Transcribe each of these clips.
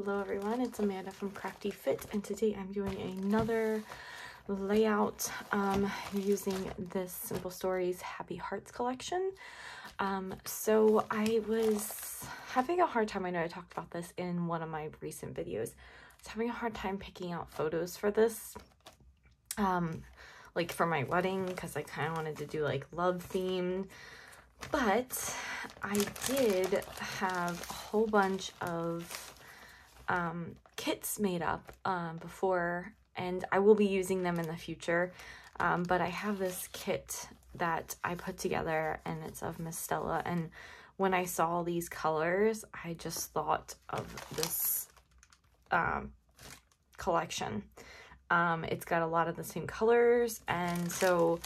Hello everyone, it's Amanda from Crafty Fit, and today I'm doing another layout using this Simple Stories Happy Hearts collection. So I was having a hard time, I know I talked about this in one of my recent videos, I was having a hard time picking out photos for this, like for my wedding, because I kind of wanted to do like love themed. But I did have a whole bunch of kits made up before, and I will be using them in the future. But I have this kit that I put together, and it's of Miss Stella. And when I saw these colors, I just thought of this collection. It's got a lot of the same colors, and so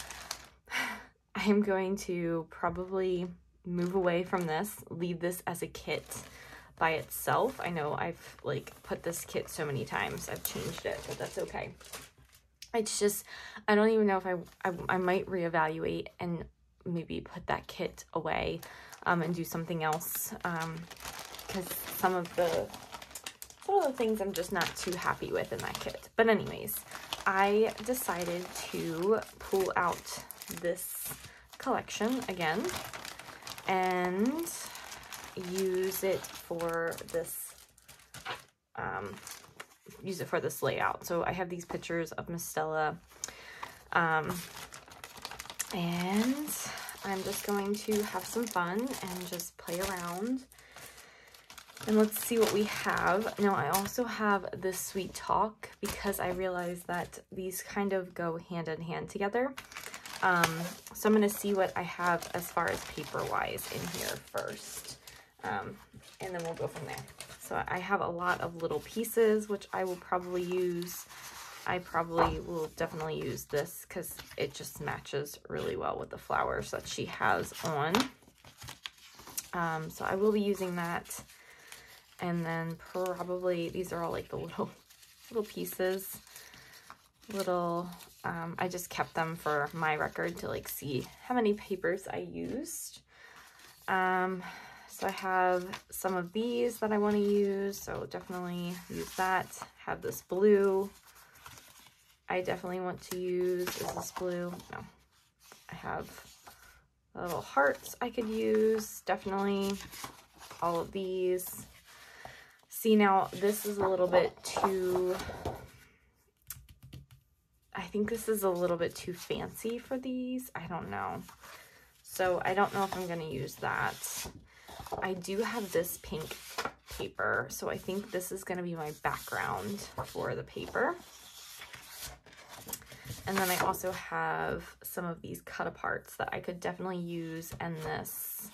I'm going to probably move away from this, leave this as a kit by itself. I know I've like put this kit so many times, I've changed it, but that's okay. It's just, I don't even know if I might reevaluate and maybe put that kit away and do something else, because some of the things I'm just not too happy with in that kit. But anyways, I decided to pull out this collection again and use it for this layout. So I have these pictures of Miss Stella, and I'm just going to have some fun and just play around. And let's see what we have. Now, I also have this Sweet Talk because I realized that these kind of go hand in hand together. So I'm going to see what I have as far as paper-wise in here first, and then we'll go from there. So I have a lot of little pieces, which I will probably use. I probably will definitely use this because it just matches really well with the flowers that she has on. So I will be using that. And then probably, these are all like the little pieces, I just kept them for my record to like see how many papers I used. So I have some of these that I want to use, so definitely use that. Have this blue. I definitely want to use, is this blue? No. I have little hearts I could use, definitely. All of these. See, now this is a little bit too, I think this is a little bit too fancy for these. I don't know. So I don't know if I'm going to use that. I do have this pink paper, so I think this is going to be my background for the paper. And then I also have some of these cut aparts that I could definitely use, and this.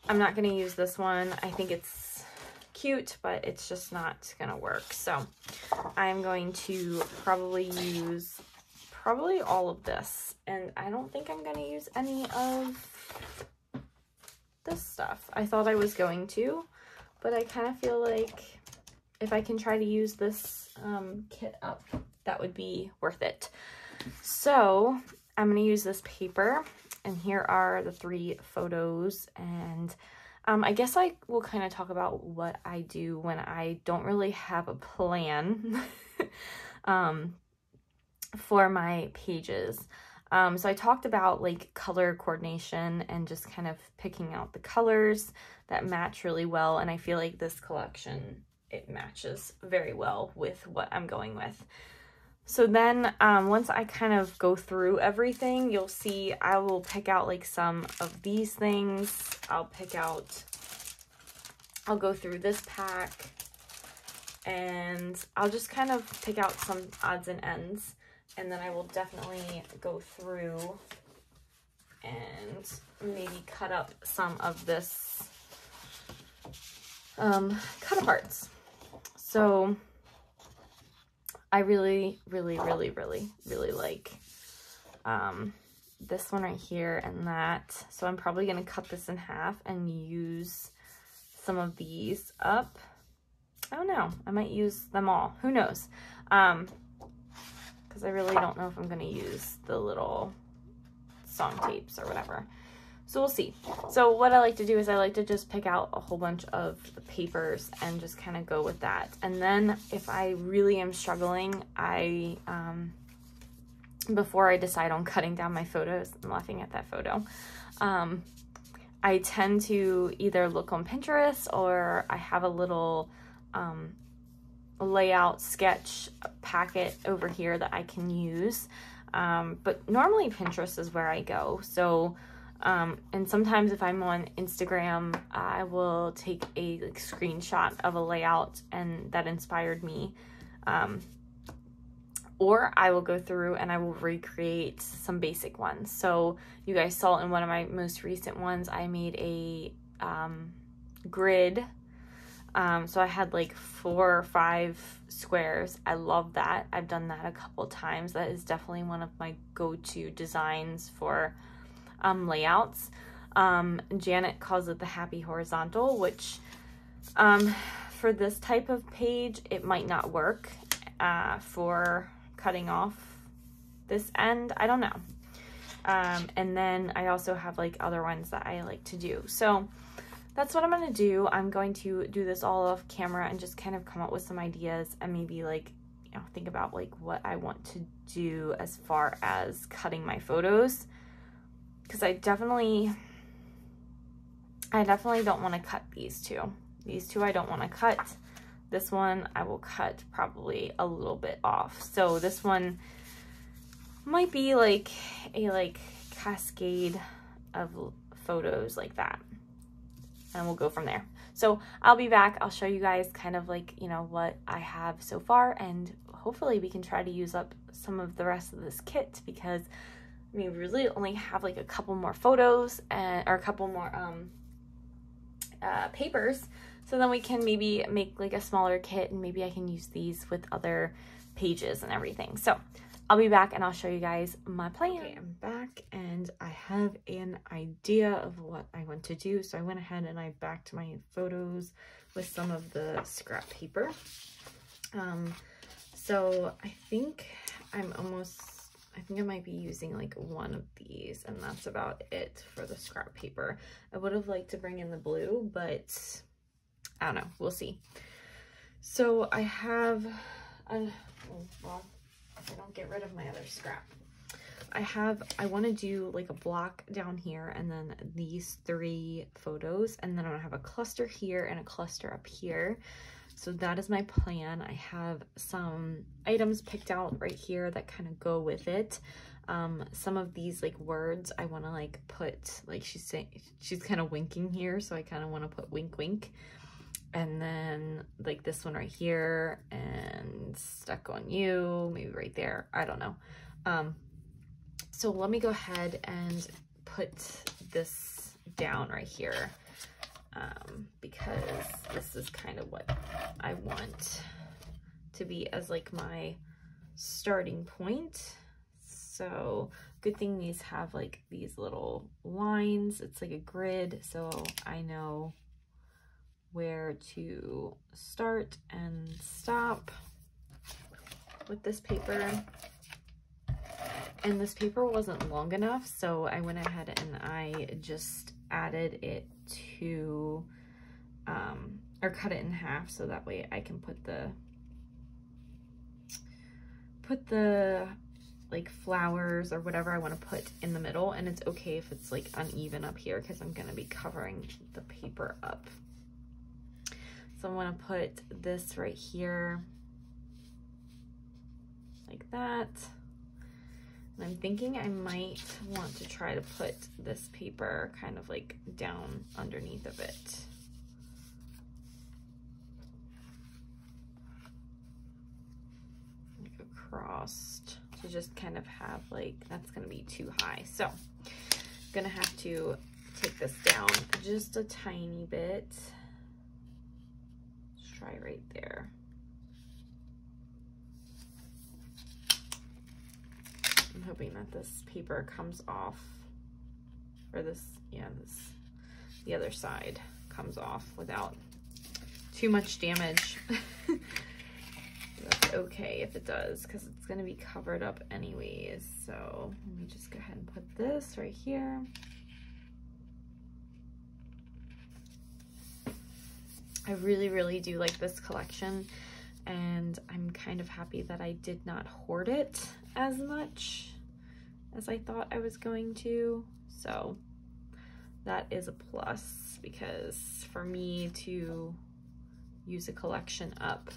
I'm not going to use this one. I think it's cute, but it's just not going to work. So I'm going to probably use all of this, and I don't think I'm going to use any of this stuff. I thought I was going to, but I kind of feel like if I can try to use this kit up, that would be worth it. So I'm going to use this paper, and here are the 3 photos, and I guess I will kind of talk about what I do when I don't really have a plan for my pages. So I talked about like color coordination and just kind of picking out the colors that match really well. And I feel like this collection, it matches very well with what I'm going with. So then once I kind of go through everything, you'll see I will pick out like some of these things. I'll go through this pack, and I'll just kind of pick out some odds and ends. And then I will definitely go through and maybe cut up some of this cut aparts. So I really like this one right here and that. So I'm probably going to cut this in half and use some of these up. I don't know. I might use them all. Who knows? Because I really don't know if I'm going to use the little song tapes or whatever. So we'll see. So what I like to do is I like to just pick out a whole bunch of papers and just kind of go with that. And then if I really am struggling, I, before I decide on cutting down my photos, I'm laughing at that photo, I tend to either look on Pinterest, or I have a little layout sketch packet over here that I can use. But normally Pinterest is where I go. So, and sometimes if I'm on Instagram, I will take a like screenshot of a layout and that inspired me. Or I will go through and I will recreate some basic ones. So you guys saw in one of my most recent ones, I made a grid. So I had like 4 or 5 squares. I love that. I've done that a couple times. That is definitely one of my go-to designs for layouts. Janet calls it the happy horizontal, which for this type of page, it might not work for cutting off this end. I don't know. And then I also have like other ones that I like to do. So that's what I'm going to do. I'm going to do this all off camera and just kind of come up with some ideas and maybe like, you know, think about like what I want to do as far as cutting my photos. Because I definitely don't want to cut these two. These two I don't want to cut. This one I will cut probably a little bit off. So this one might be like a cascade of photos like that. And we'll go from there. So I'll be back. I'll show you guys kind of like, you know, what I have so far, and hopefully we can try to use up some of the rest of this kit, because I mean, we really only have like a couple more photos or a couple more papers. So then we can maybe make like a smaller kit, and maybe I can use these with other pages and everything. So I'll be back and I'll show you guys my plan. Okay, I'm back and I have an idea of what I want to do. So I went ahead and I backed my photos with some of the scrap paper. So I think I might be using like one of these, and that's about it for the scrap paper. I would have liked to bring in the blue, but I don't know, we'll see. So I have well, I don't get rid of my other scrap. I want to do like a block down here, and then these 3 photos, and then I'm gonna have a cluster here and a cluster up here. So that is my plan. I have some items picked out right here that kind of go with it. Some of these like words I want to like put, like she's kind of winking here, so I kind of want to put wink wink. And then like this one right here, and stuck on you, maybe right there, I don't know. So let me go ahead and put this down right here, because this is kind of what I want to be as like my starting point. So good thing these have like these little lines. It's like a grid, so I know where to start and stop with this paper. And this paper wasn't long enough, so I went ahead and I just added it to, or cut it in half, so that way I can put the like flowers or whatever I want to put in the middle. And it's okay if it's like uneven up here, because I'm going to be covering the paper up. So I'm going to put this right here like that. And I'm thinking I might want to try to put this paper kind of like down underneath of it. Like across, to just kind of have like, that's going to be too high. So I'm going to have to take this down just a tiny bit. Let's try right there. I'm hoping that this paper comes off, or this, yeah, the other side comes off without too much damage. That's okay if it does, because it's going to be covered up anyways. So let me just go ahead and put this right here. I really, really do like this collection, and I'm kind of happy that I did not hoard it as much as I thought I was going to. So that is a plus, because for me to use a collection up,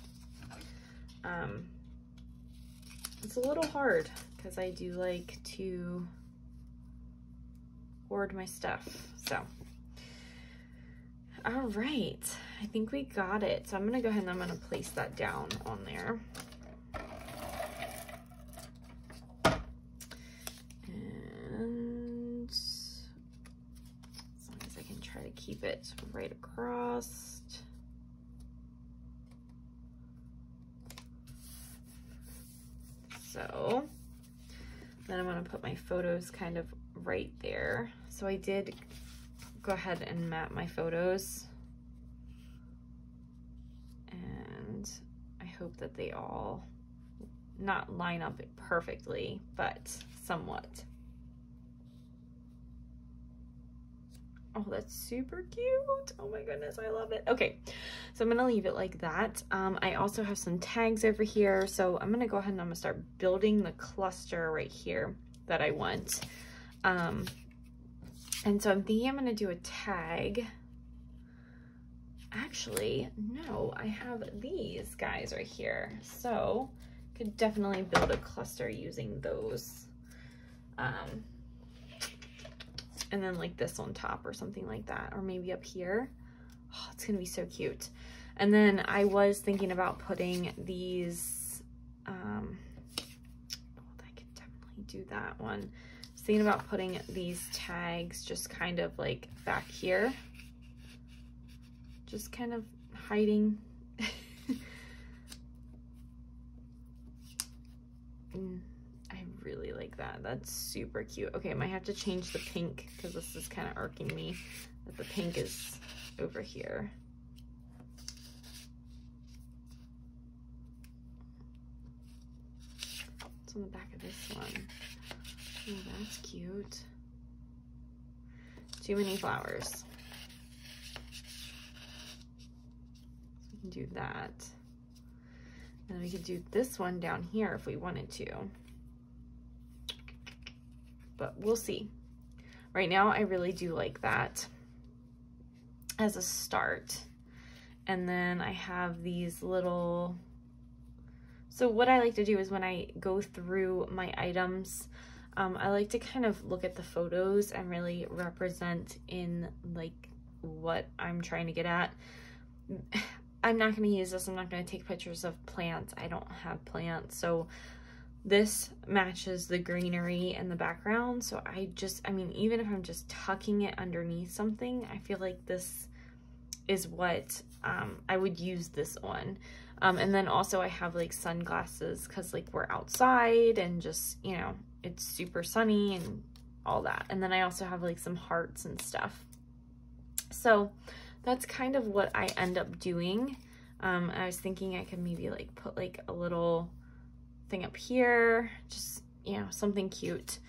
it's a little hard because I do like to hoard my stuff. So all right, I think we got it. So I'm gonna go ahead and I'm gonna place that down on there. And as long as I can try to keep it right across. So then I'm gonna put my photos kind of right there. So I did go ahead and map my photos, and I hope that they all not line up perfectly, but somewhat. Oh, that's super cute. Oh my goodness, I love it. Okay, so I'm gonna leave it like that. I also have some tags over here, so I'm gonna go ahead and I'm gonna start building the cluster right here that I want. And so I'm thinking I'm gonna do a tag. Actually, no, I have these guys right here. So could definitely build a cluster using those. And then like this on top or something like that, or maybe up here. Oh, it's gonna be so cute. And then I was thinking about putting these, I could definitely do that one. Thinking about putting these tags just kind of like back here, just kind of hiding. I really like that. That's super cute. Okay, I might have to change the pink because this is kind of irking me that the pink is over here. It's on the back of this one. Oh, that's cute. Too many flowers. So we can do that. And then we could do this one down here if we wanted to. But we'll see. Right now, I really do like that as a start. And then I have these little... So what I like to do is when I go through my items, I like to kind of look at the photos and really represent in like what I'm trying to get at. I'm not going to use this. I'm not going to take pictures of plants. I don't have plants. So this matches the greenery in the background. So I mean, even if I'm just tucking it underneath something, I feel like this is what I would use this on. And then also I have like sunglasses because like we're outside and just, you know, it's super sunny and all that. And then I also have like some hearts and stuff. So that's kind of what I end up doing. I was thinking I could maybe like put like a little thing up here, just, you know, something cute.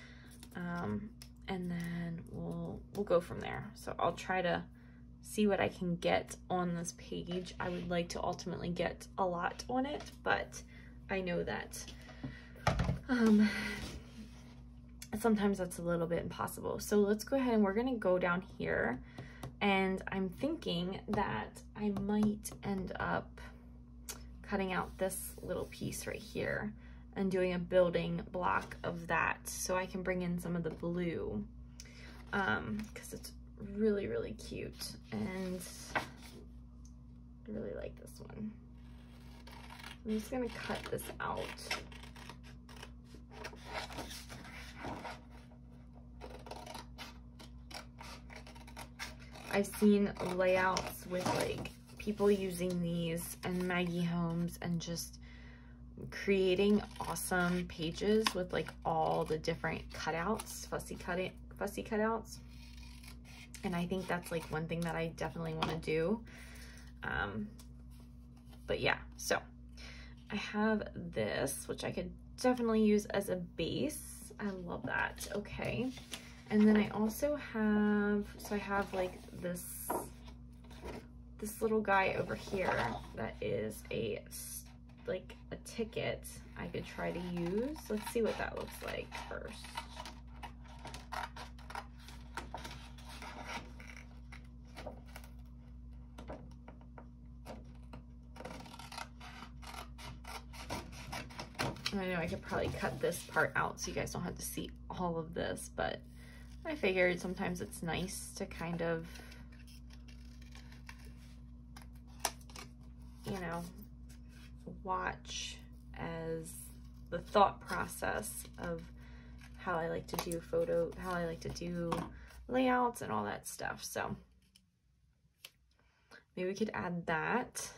And then we'll go from there. So I'll try to see what I can get on this page. I would like to ultimately get a lot on it, but I know that sometimes that's a little bit impossible. So let's go ahead and we're gonna go down here, and I'm thinking that I might end up cutting out this little piece right here and doing a building block of that so I can bring in some of the blue, because it's really, really cute, and I really like this one. I'm just gonna cut this out. I've seen layouts with like people using these and Maggie Holmes and just creating awesome pages with like all the different cutouts, fussy cutouts. And I think that's like one thing that I definitely want to do. But yeah, so I have this, which I could definitely use as a base. I love that. Okay. And then I also have, so I have like this this little guy over here that is like a ticket I could try to use. Let's see what that looks like first. I know I could probably cut this part out so you guys don't have to see all of this, but I figured sometimes it's nice to kind of, you know, watch as the thought process of how I like to do how I like to do layouts and all that stuff. So maybe we could add that.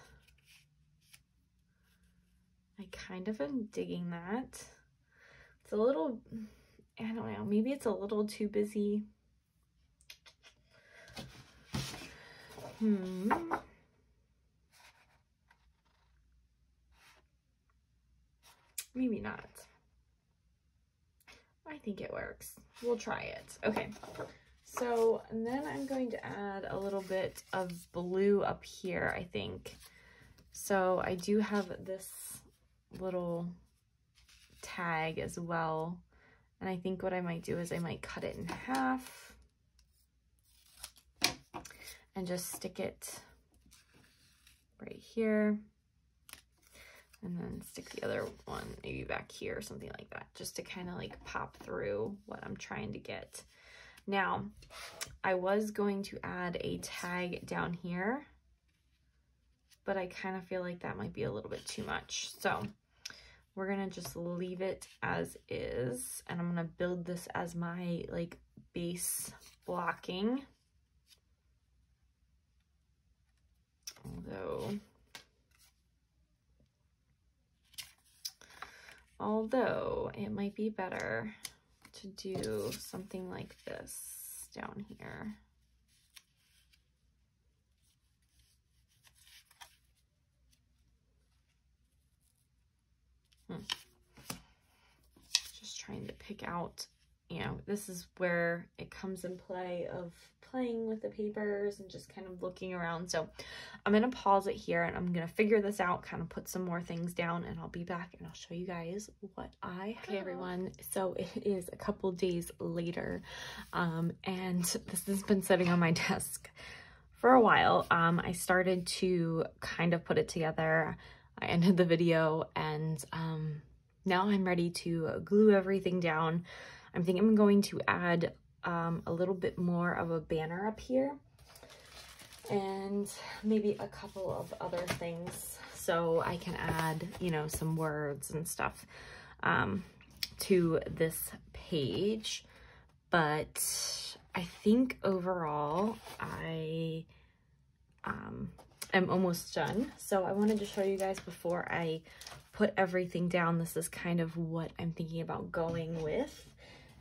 I kind of am digging that. It's a little, I don't know, maybe it's a little too busy. Maybe not. I think it works. We'll try it. Okay. So, and then I'm going to add a little bit of blue up here, I think. So I do have this little tag as well, and I think what I might do is I might cut it in half and just stick it right here, and then stick the other one maybe back here or something like that, just to kind of like pop through what I'm trying to get. Now I was going to add a tag down here, but I kind of feel like that might be a little bit too much. So we're gonna just leave it as is, and I'm gonna build this as my like base blocking. Although it might be better to do something like this down here. Just trying to pick out, you know, this is where it comes in play of playing with the papers and just kind of looking around. So I'm going to pause it here and I'm going to figure this out, kind of put some more things down, and I'll be back and I'll show you guys what I have. Okay, everyone. So it is a couple days later, and this has been sitting on my desk for a while. I started to kind of put it together. I ended the video, and now I'm ready to glue everything down. I'm thinking I'm going to add a little bit more of a banner up here, and maybe a couple of other things so I can add, you know, some words and stuff to this page. But I think overall I am almost done. So I wanted to show you guys before I put everything down. This is kind of what I'm thinking about going with,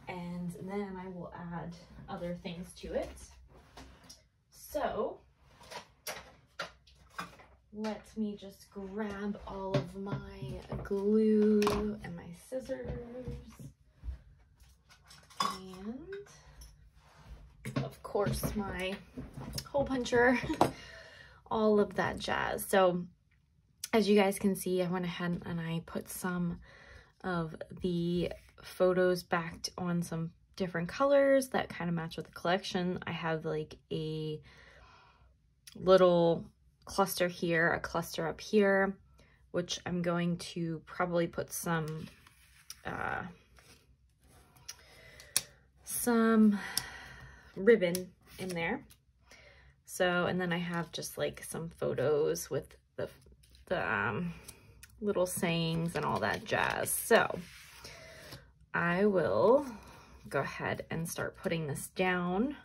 and then I will add other things to it. So let me just grab all of my glue and my scissors and of course my hole puncher, all of that jazz. So as you guys can see, I went ahead and I put some of the photos backed on some different colors that kind of match with the collection. I have like a little cluster here, a cluster up here, which I'm going to probably put some ribbon in there. So, and then I have just like some photos with the little sayings and all that jazz. So I will go ahead and start putting this down,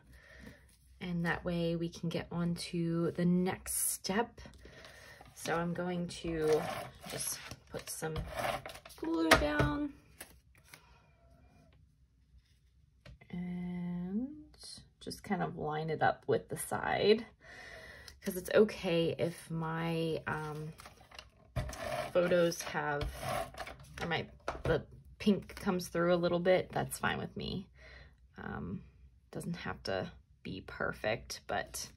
and that way we can get on to the next step. So I'm going to just put some glue down and just kind of line it up with the side, because it's okay if my photos have, or the pink comes through a little bit. That's fine with me. Doesn't have to be perfect, but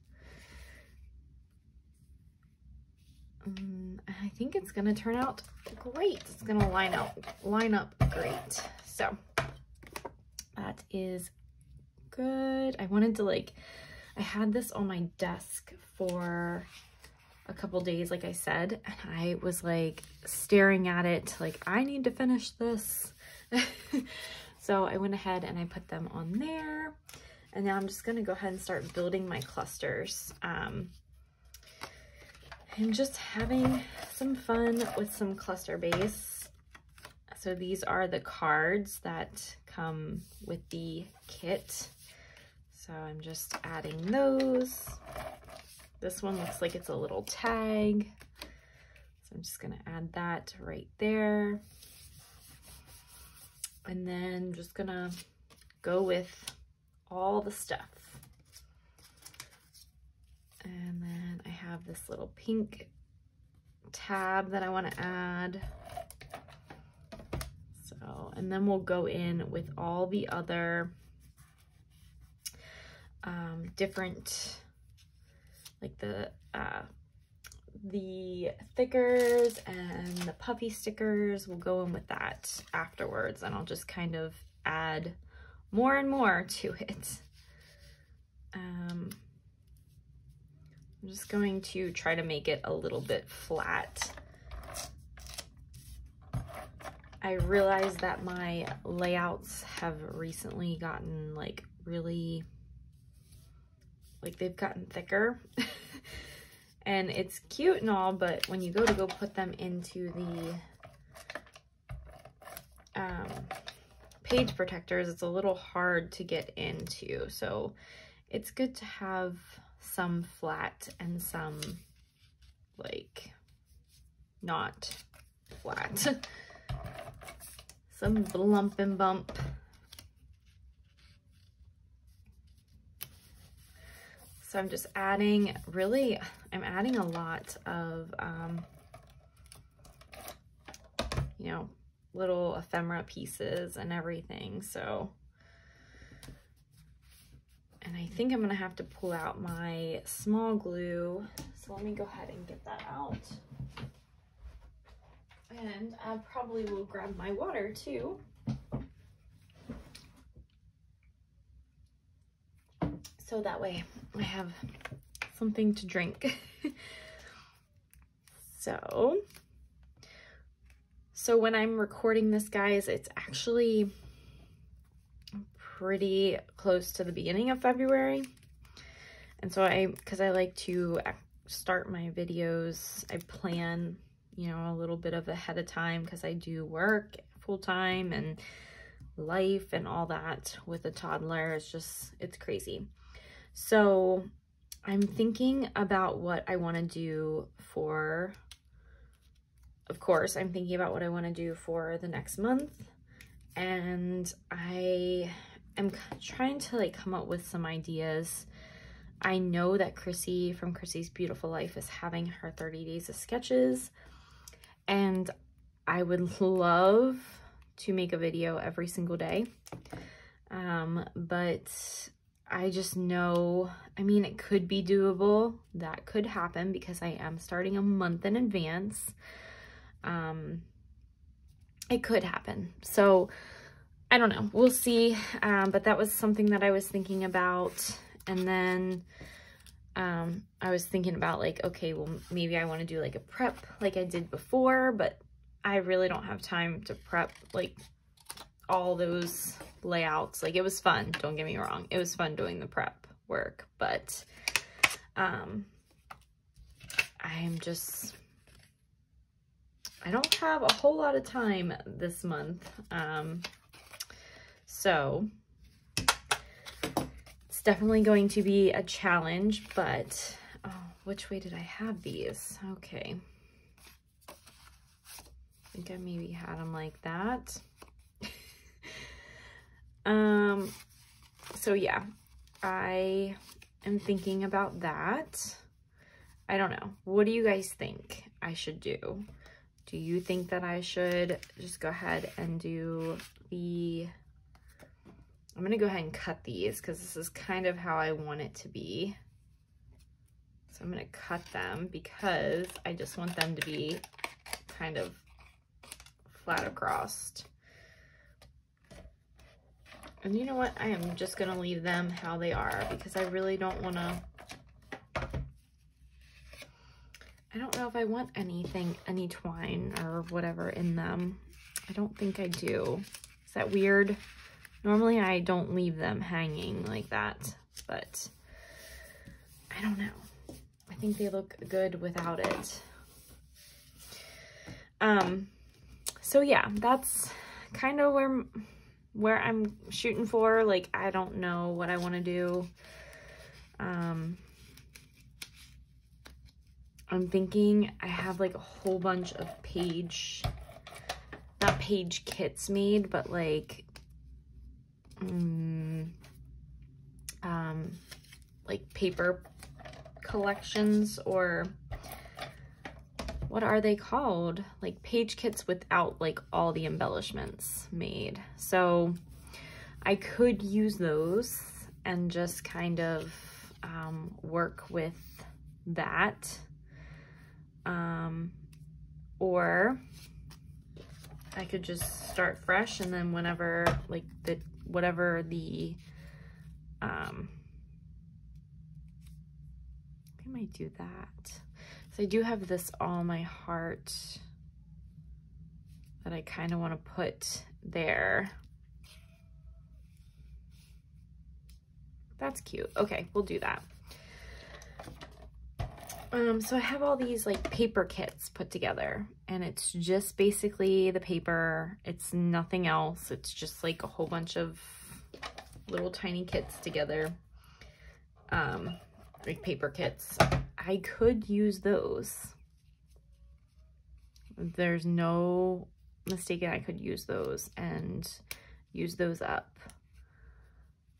I think it's gonna turn out great. It's gonna line up great. So that is good. I wanted to I had this on my desk for a couple days, like I said, and I was like staring at it like, I need to finish this. So I went ahead and I put them on there, and now I'm just gonna go ahead and start building my clusters. And just having some fun with some cluster base. So these are the cards that come with the kit. So I'm just adding those. This one looks like it's a little tag. So I'm just gonna add that right there. And then just gonna go with all the stuff. And then I have this little pink tab that I want to add. So, and then we'll go in with all the other different, like the thickers and the puffy stickers. We'll go in with that afterwards, and I'll just kind of add more and more to it. I'm just going to try to make it a little bit flat. I realize that my layouts have recently gotten really, they've gotten thicker. And it's cute and all, but when you go put them into the page protectors, it's a little hard to get into. So it's good to have some flat and some not flat. Some lump and bump. So I'm just adding, I'm adding a lot of, you know, little ephemera pieces and everything. So, and I think I'm gonna have to pull out my small glue. So let me go ahead and get that out. And I probably will grab my water too. So that way I have something to drink. So when I'm recording this, guys, it's actually pretty close to the beginning of February. And so because I like to start my videos, I plan, you know, a little bit of ahead of time, because I do work full-time and life and all that with a toddler. It's crazy. So I'm thinking about what I want to do for, of course, I'm thinking about what I want to do for the next month. And I am trying to come up with some ideas. I know that Chrissy from Chrissy's Beautiful Life is having her 30 days of sketches. And I would love to make a video every single day. But I just know, I mean, it could be doable. That could happen because I am starting a month in advance. It could happen. So I don't know. We'll see. But that was something that I was thinking about. And then I was thinking about okay, well, maybe I want to do a prep like I did before, but I really don't have time to prep all those layouts. It was fun, don't get me wrong. It was fun doing the prep work, but I don't have a whole lot of time this month. So it's definitely going to be a challenge, but oh, which way did I have these? Okay. I think I maybe had them like that. So yeah, I am thinking about that. I don't know. What do you guys think I should do? Do you think that I should just go ahead and do I'm going to go ahead and cut these because this is kind of how I want it to be. So I'm going to cut them because I just want them to be kind of flat across. And you know what? I am just going to leave them how they are because I really don't want to, I don't know if I want any twine or whatever in them. I don't think I do. Is that weird? Normally I don't leave them hanging like that, but I don't know. I think they look good without it. So yeah, that's kind of where I'm shooting for. Like, I don't know what I want to do. I'm thinking I have like a whole bunch of not page kits made, but like, like paper collections, or what are they called? Like page kits without like all the embellishments made. So I could use those and just kind of work with that. Or I could just start fresh, and then whenever like whatever the I might do that. So I do have this All My Heart that I kind of want to put there. That's cute. Okay, we'll do that. So I have all these like paper kits put together, and it's just basically the paper. It's nothing else. It's just like a whole bunch of little tiny kits together. Like paper kits. I could use those. There's no mistaken, I could use those and use those up.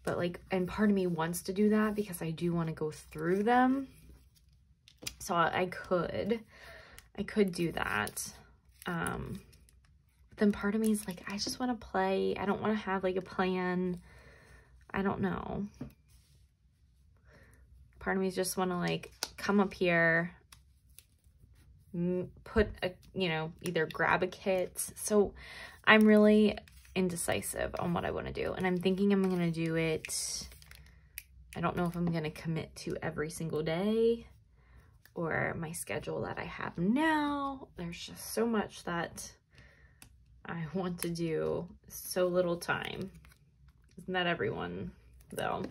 But like, and part of me wants to do that because I do want to go through them. So I could do that. Then part of me is like, I just want to play. I don't want to have like a plan. I don't know. Part of me just want to like come up here, put a, you know, either grab a kit. So I'm really indecisive on what I want to do. And I'm thinking I'm going to do it. I don't know if I'm going to commit to every single day, or my schedule that I have now. There's just so much that I want to do, so little time. Isn't that everyone, though?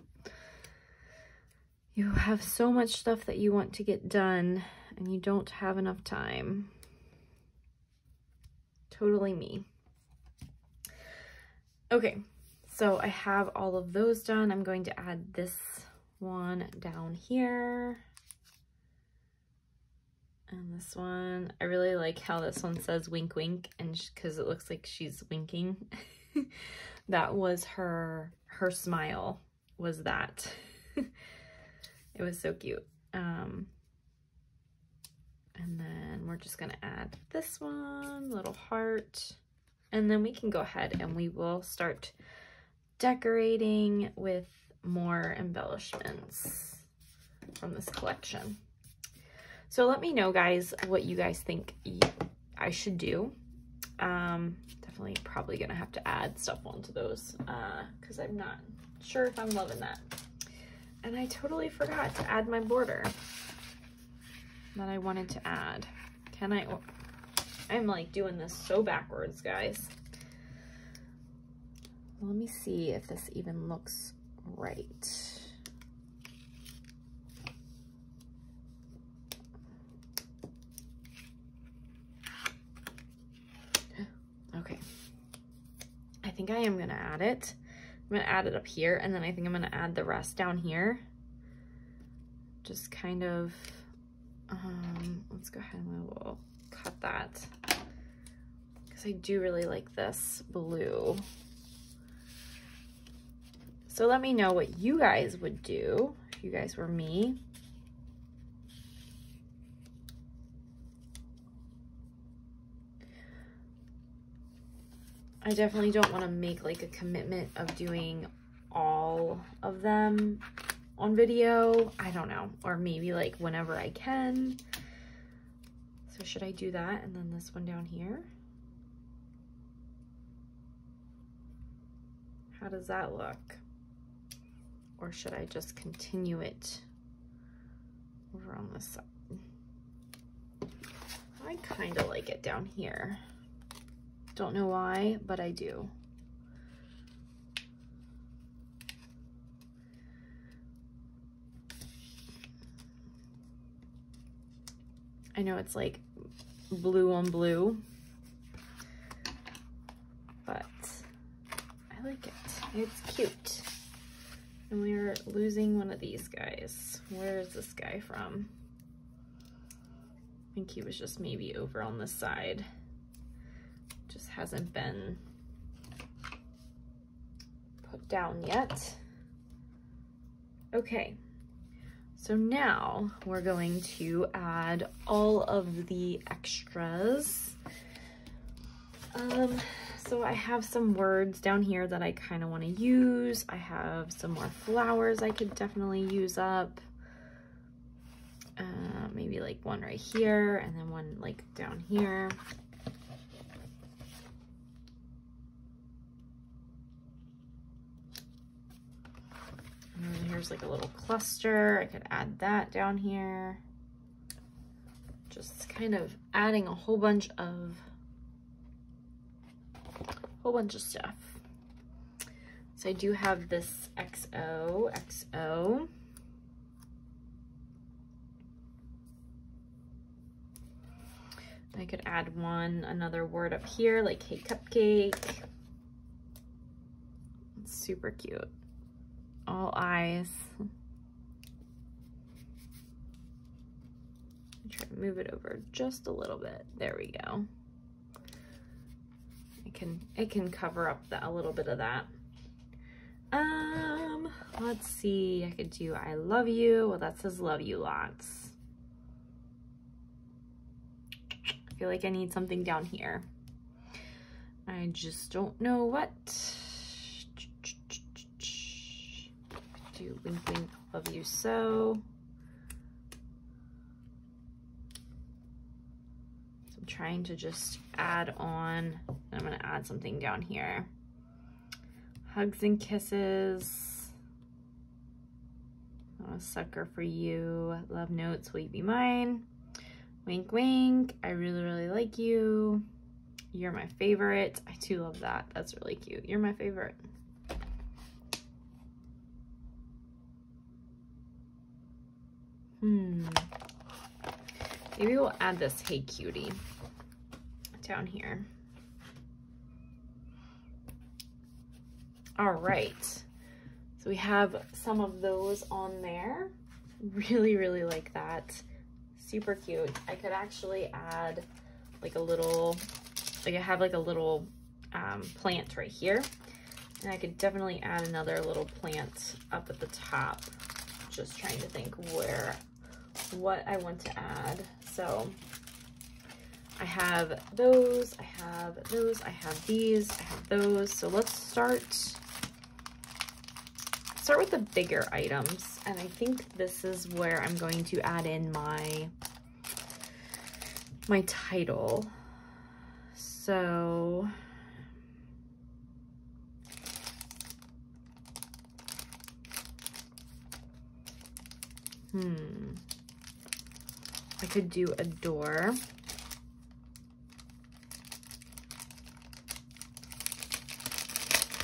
You have so much stuff that you want to get done, and you don't have enough time. Totally me. Okay, so I have all of those done. I'm going to add this one down here. And this one, I really like how this one says wink wink, and because it looks like she's winking. That was her smile, was that. It was so cute. And then we're just gonna add this one, little heart, and then we can go ahead and we will start decorating with more embellishments from this collection. So let me know, guys, what you guys think I should do. Definitely probably gonna have to add stuff onto those because I'm not sure if I'm loving that. And I totally forgot to add my border that I wanted to add. Can I? Oh, I'm like doing this so backwards, guys. Let me see if this even looks right. Okay, I think I am gonna add it. I'm gonna add it up here, and then I think I'm gonna add the rest down here. Just kind of, let's go ahead and we'll cut that, because I do really like this blue. So let me know what you guys would do if you guys were me. I definitely don't want to make like a commitment of doing all of them on video. I don't know, or maybe like whenever I can. So should I do that? And then this one down here? How does that look? Or should I just continue it over on this side? I kind of like it down here. Don't know why, but I do. I know it's like blue on blue, but I like it. It's cute. And we're losing one of these guys. Where is this guy from? I think he was just maybe over on this side. Just hasn't been put down yet. Okay. So now we're going to add all of the extras. So I have some words down here that I kind of want to use. I have some more flowers I could definitely use up. Maybe like one right here and then one like down here. And then here's like a little cluster. I could add that down here. Just kind of adding a whole bunch of stuff. So I do have this XO. I could add another word up here, like hey cupcake. It's super cute. All eyes. Try to move it over just a little bit. There we go. It can cover up a little bit of that. Let's see. I could do I love you. Well, that says love you lots. I feel like I need something down here. I just don't know what. Do wink wink, love you so. So I'm trying to just add on. I'm gonna add something down here. Hugs and kisses. I'm a sucker for you. Love notes, will you be mine? Wink wink, I really, really like you. You're my favorite. I do love that. That's really cute. You're my favorite. Maybe we'll add this hey cutie down here. All right, so we have some of those on there. Really, really like that. Super cute. I could actually add like a little, like I have like a little plant right here. And I could definitely add another little plant up at the top. Just trying to think what I want to add. So I have those, I have those, I have these, I have those. So let's start with the bigger items. And I think this is where I'm going to add in my title. So I could do a door.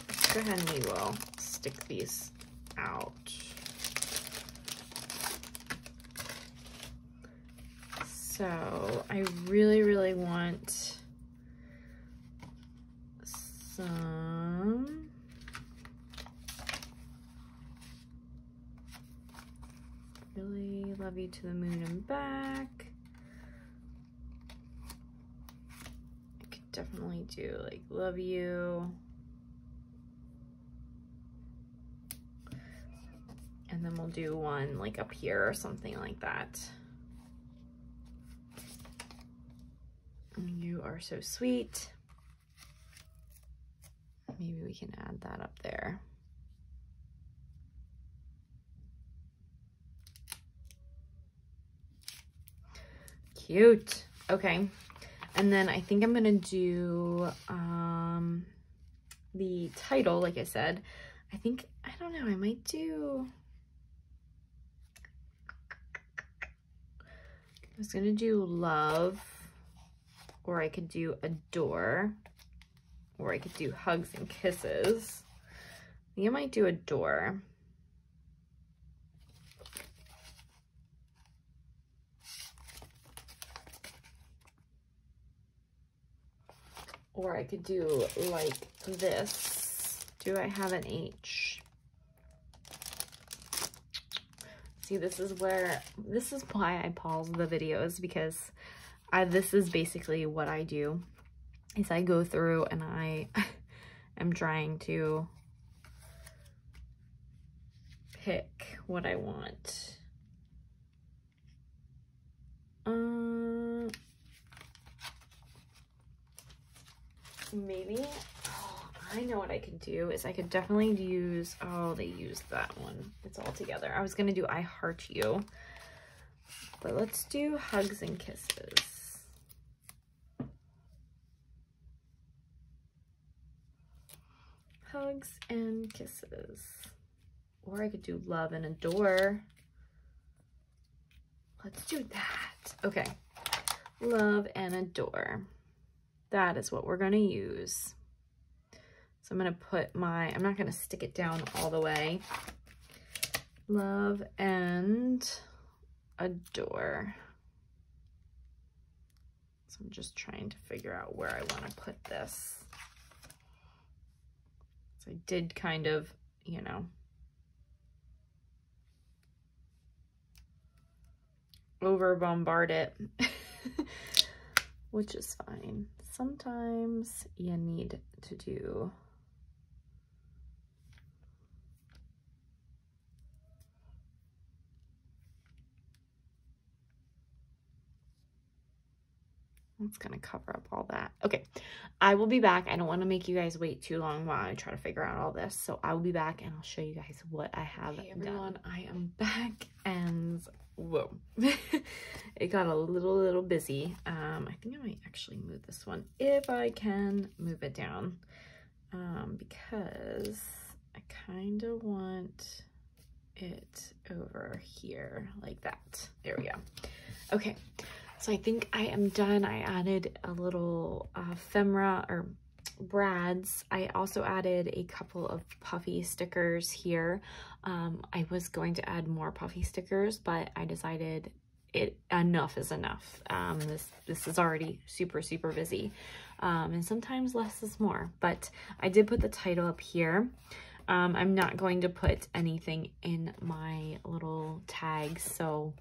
Let's go ahead and we will stick these out. So I really, really want some really love you to the moon and back. I could definitely do like love you. And then we'll do one like up here or something like that. You are so sweet. Maybe we can add that up there. Cute. Okay. And then I think I'm going to do the title, like I said. I don't know, I might do... I was going to do love, or I could do adore, or I could do hugs and kisses. I think I might do adore. Or I could do like this. Do I have an H? See, this is why I pause the videos, because this is basically what I do, is I go through and I am trying to pick what I want. Maybe, I know what I could do is I could definitely use, they used that one. It's all together. I was going to do I heart you, but let's do hugs and kisses. Hugs and kisses. Or I could do love and adore. Let's do that. Okay. Love and adore. That is what we're going to use. So I'm going to put I'm not going to stick it down all the way. Love and adore. So I'm just trying to figure out where I want to put this. So I did kind of, you know, over bombard it, which is fine. Sometimes you need to do it's gonna cover up all that. Okay, I will be back. I don't want to make you guys wait too long while I try to figure out all this. So I will be back and I'll show you guys what I have done. Hey everyone, I am back and whoa, it got a little busy. I think I might actually move this one if I can move it down, because I kind of want it over here like that. There we go. Okay. So I think I am done. I added a little ephemera or brads. I also added a couple of puffy stickers here. I was going to add more puffy stickers, but I decided enough is enough. This is already super busy, and sometimes less is more. But I did put the title up here. I'm not going to put anything in my little tags, so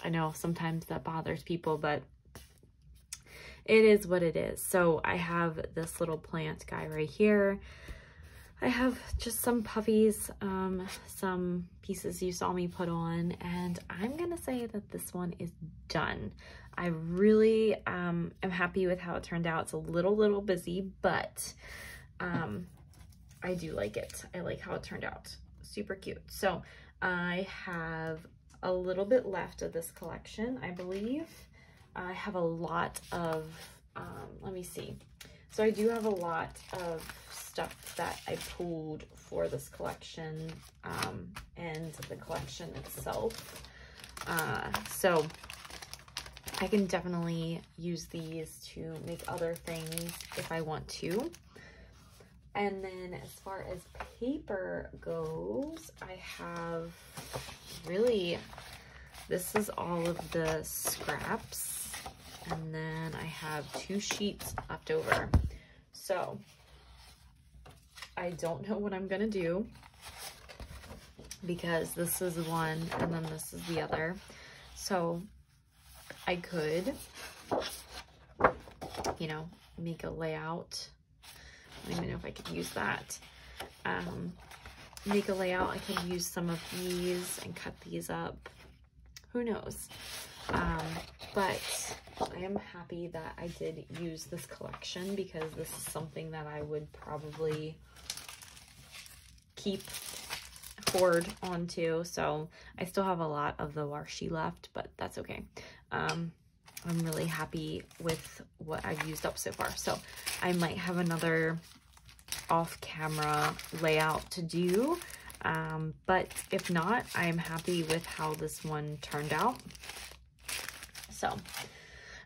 I know sometimes that bothers people, but it is what it is. So I have this little plant guy right here. I have just some puffies, some pieces you saw me put on, and I'm gonna say that this one is done. I really am happy with how it turned out. It's a little busy, but I do like it. I like how it turned out. Super cute. So I have a little bit left of this collection, I believe. I have a lot of, let me see. So I do have a lot of stuff that I pulled for this collection, and the collection itself. So I can definitely use these to make other things if I want to. And then as far as paper goes, I have really, this is all of the scraps, and then I have 2 sheets left over. So I don't know what I'm gonna do, because this is one and then this is the other. So I could, you know, make a layout. I don't even know if I could use that. Make a layout. I could use some of these and cut these up. Who knows? But I am happy that I did use this collection, because this is something that I would probably hoard onto. So I still have a lot of the washi left, but that's okay. I'm really happy with what I've used up so far. So I might have another off-camera layout to do, but if not, I'm happy with how this one turned out. So,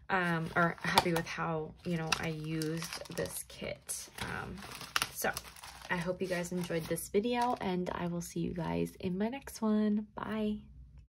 or happy with how, you know, I used this kit. So I hope you guys enjoyed this video, and I will see you guys in my next one. Bye.